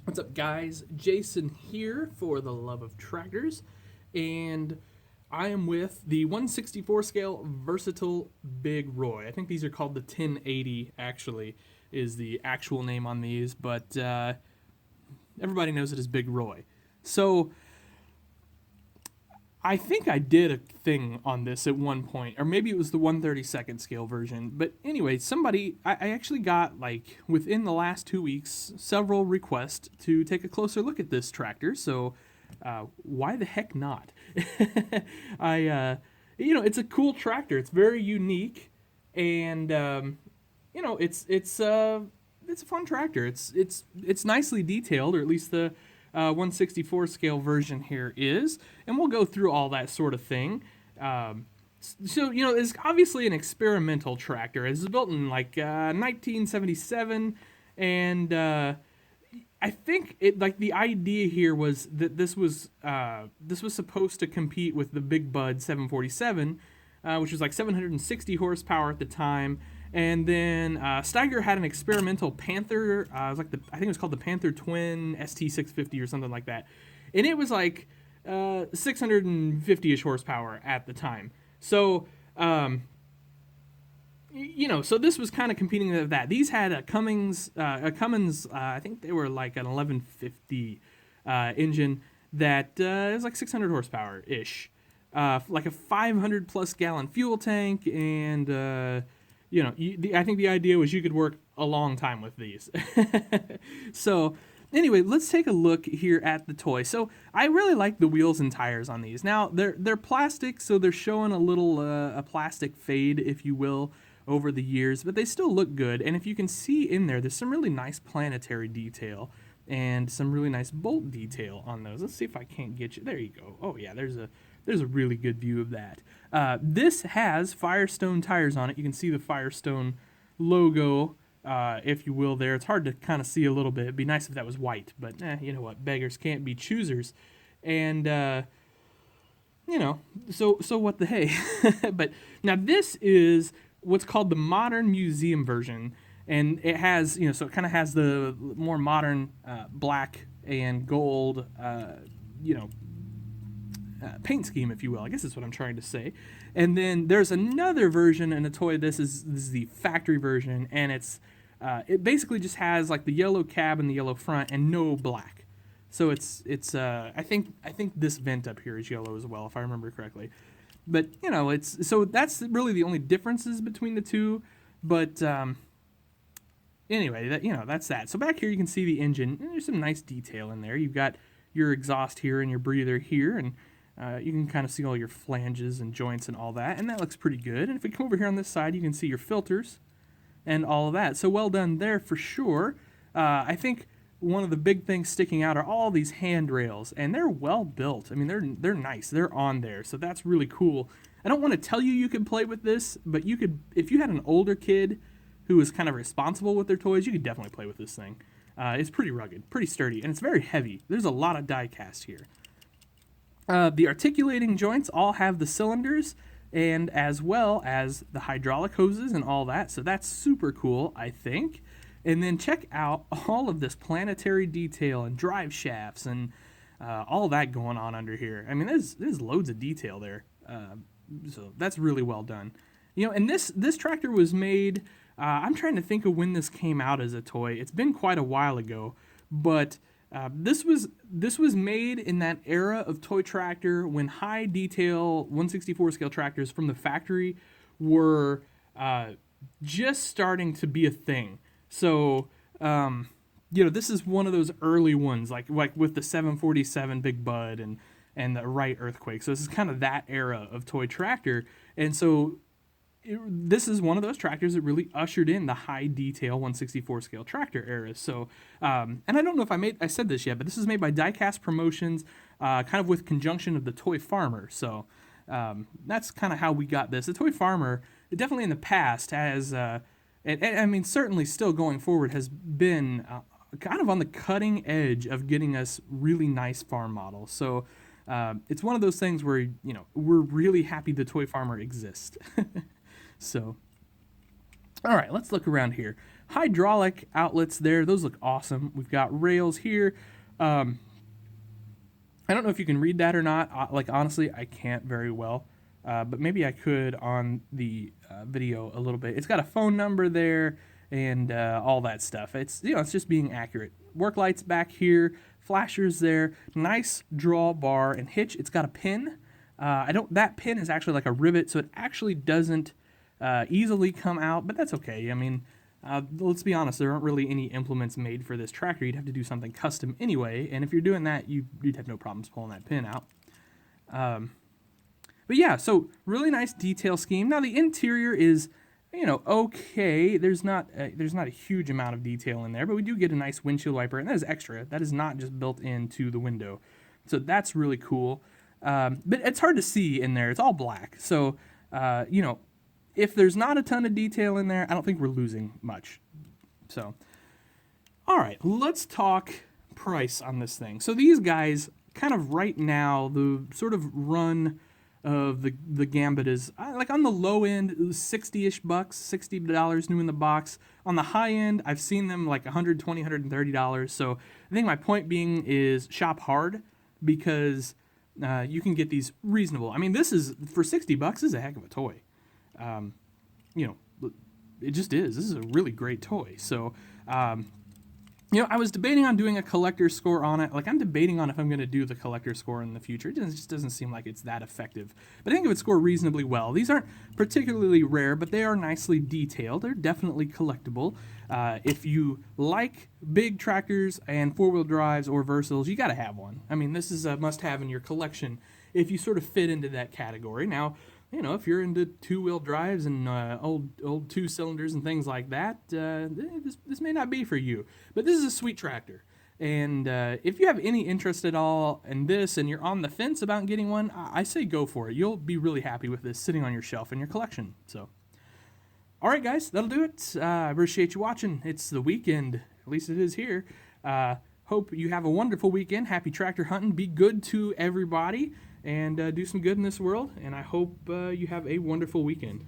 What's up, guys? Jason here for the Love of Tractors, and I am with the 164 scale Versatile Big Roy. I think these are called the 1080, actually, is the actual name on these, but everybody knows it as Big Roy. So, I think I did a thing on this at one point, or maybe it was the 132nd scale version. But anyway, I actually got, like, within the last 2 weeks, several requests to take a closer look at this tractor. So, why the heck not? It's a cool tractor. It's very unique, and it's a fun tractor. It's nicely detailed, or at least the 164 scale version here is, and we'll go through all that sort of thing. It's obviously an experimental tractor. It was built in like 1977, and I think the idea here was that this was supposed to compete with the Big Bud 747, which was like 760 horsepower at the time. And then Steiger had an experimental Panther. I think it was called the Panther Twin ST650 or something like that, and it was like 650ish horsepower at the time. So so this was kind of competing with that. These had a Cummins. I think they were like an 1150 engine that is like 600 horsepower ish, like a 500 plus gallon fuel tank, and I think the idea was you could work a long time with these. So anyway, let's take a look here at the toy. So I really like the wheels and tires on these. Now they're plastic, so they're showing a little a plastic fade, if you will, over the years, but they still look good. And if you can see in there's some really nice planetary detail and some really nice bolt detail on those. Let's see if I can't get you. There you go. Oh yeah, there's a really good view of that. This has Firestone tires on it. You can see the Firestone logo, if you will, there. It's hard to kind of see a little bit. It'd be nice if that was white, but you know what? Beggars can't be choosers. And, so what the hey? But now this is what's called the modern museum version. And it has, so it kind of has the more modern black and gold, paint scheme, if you will. I guess that's what I'm trying to say. And then there's another version in a toy. This is the factory version, and it basically just has like the yellow cab and the yellow front and no black. So it's I think this vent up here is yellow as well, if I remember correctly. But that's really the only differences between the two. But anyway, that's that. So back here you can see the engine. And there's some nice detail in there. You've got your exhaust here and your breather here, and you can kind of see all your flanges and joints and all that, and that looks pretty good. And if we come over here on this side, you can see your filters and all of that. So well done there for sure. I think one of the big things sticking out are all these handrails, and they're well built. I mean, they're nice. They're on there, so that's really cool. I don't want to tell you could play with this, but you could, if you had an older kid who was kind of responsible with their toys, you could definitely play with this thing. It's pretty rugged, pretty sturdy, and it's very heavy. There's a lot of die cast here. The articulating joints all have the cylinders, and as well as the hydraulic hoses and all that, so that's super cool, I think. And then check out all of this planetary detail and drive shafts and all that going on under here. I mean, there's loads of detail there, so that's really well done. And this tractor was made. I'm trying to think of when this came out as a toy. It's been quite a while ago, but this was made in that era of toy tractor when high detail 164 scale tractors from the factory were just starting to be a thing. So this is one of those early ones, like with the 747 Big Bud and the Wright Earthquake. So this is kind of that era of toy tractor, and so this is one of those tractors that really ushered in the high detail 164 scale tractor era. So, and I don't know if I said this yet, but this is made by Diecast Promotions, kind of with conjunction of the Toy Farmer. So that's kind of how we got this. The Toy Farmer, definitely in the past, has, and I mean certainly still going forward, has been kind of on the cutting edge of getting us really nice farm models. So it's one of those things where we're really happy the Toy Farmer exists. So, all right, let's look around here. hydraulic outlets there. Those look awesome. We've got rails here. I don't know if you can read that or not. Like, honestly, I can't very well. But maybe I could on the video a little bit. It's got a phone number there and all that stuff. It's, it's just being accurate. Work lights back here, flashers there, nice drawbar and hitch. It's got a pin. That pin is actually like a rivet, so it actually doesn't easily come out, but that's okay. I mean, let's be honest, there aren't really any implements made for this tractor. You'd have to do something custom anyway, and if you're doing that, you'd have no problems pulling that pin out. But yeah, so really nice detail scheme. Now the interior is, okay. There's not a huge amount of detail in there, but we do get a nice windshield wiper, and that is extra. That is not just built into the window, so that's really cool. But it's hard to see in there. It's all black, so if there's not a ton of detail in there, I don't think we're losing much. So, all right, let's talk price on this thing. So these guys, kind of right now, the sort of run of the Gambit is like on the low end, it was 60-ish bucks, $60 new in the box. On the high end, I've seen them like $120, $130. So I think my point being is shop hard, because you can get these reasonable. I mean, this is for $60. This is a heck of a toy. It just is. This is a really great toy. So, I was debating on doing a collector score on it. Like, I'm debating on if I'm going to do the collector score in the future. It just doesn't seem like it's that effective. But I think it would score reasonably well. These aren't particularly rare, but they are nicely detailed. They're definitely collectible. If you like big tractors and four-wheel drives or Versals, you got to have one. I mean, this is a must-have in your collection if you sort of fit into that category. Now, if you're into two-wheel drives and old two cylinders and things like that, this may not be for you. But this is a sweet tractor. And if you have any interest at all in this and you're on the fence about getting one, I say go for it. You'll be really happy with this sitting on your shelf in your collection. So, all right, guys, that'll do it. I appreciate you watching. It's the weekend. At least it is here. Hope you have a wonderful weekend. Happy tractor hunting. Be good to everybody. And do some good in this world, and I hope you have a wonderful weekend.